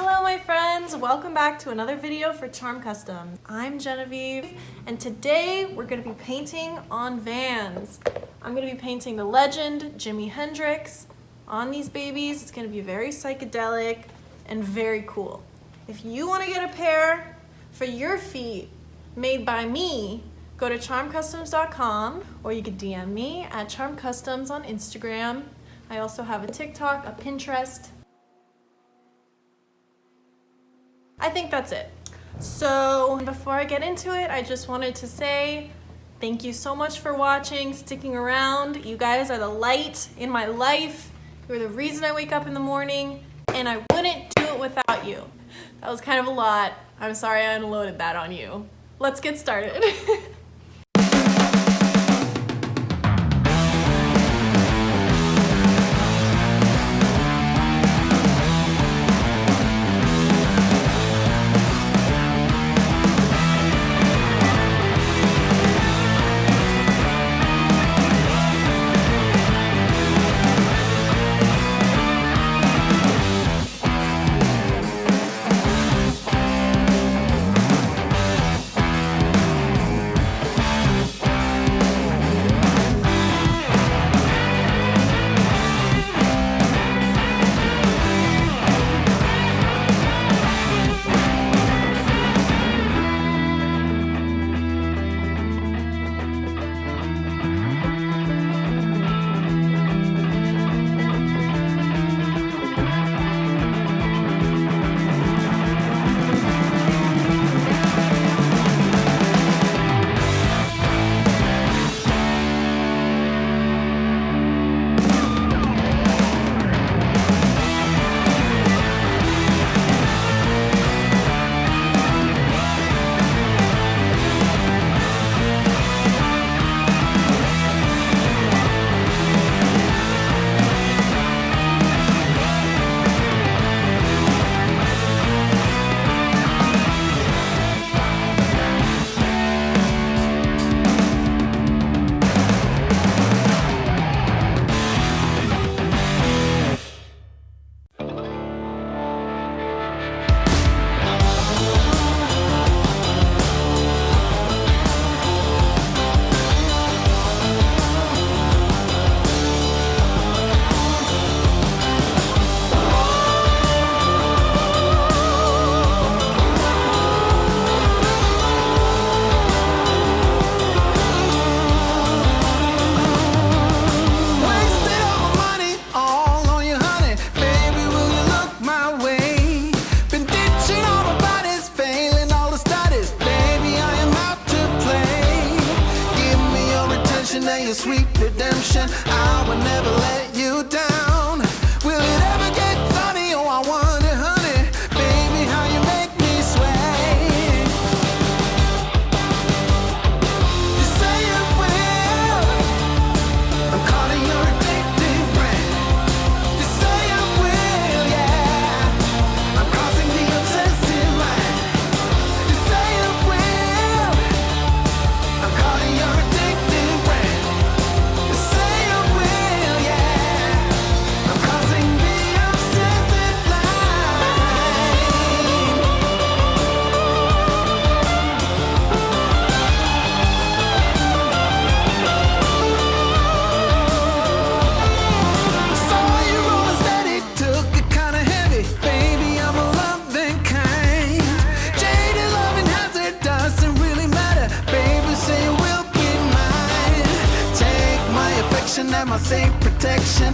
Hello my friends, welcome back to another video for Charm Customs. I'm Genevieve and today we're going to be painting on vans. I'm going to be painting the legend Jimi Hendrix on these babies. It's going to be very psychedelic and very cool. If you want to get a pair for your feet made by me, go to charmcustoms.com or you could DM me at charmcustoms on Instagram. I also have a TikTok, a Pinterest. I think that's it. So before I get into it, I just wanted to say thank you so much for watching, sticking around. You guys are the light in my life. You're the reason I wake up in the morning, and I wouldn't do it without you. That was kind of a lot. I'm sorry I unloaded that on you. Let's get started. Sweet redemption, I will never let you down. Will it ever get sunny? Oh, I wonder, honey, baby, how you make me sway. You say you will, I'm calling your addictive brand. You say you will, yeah, I'm crossing the obsessive line. You say you will, I'm calling your addictive brand. And my safe protection.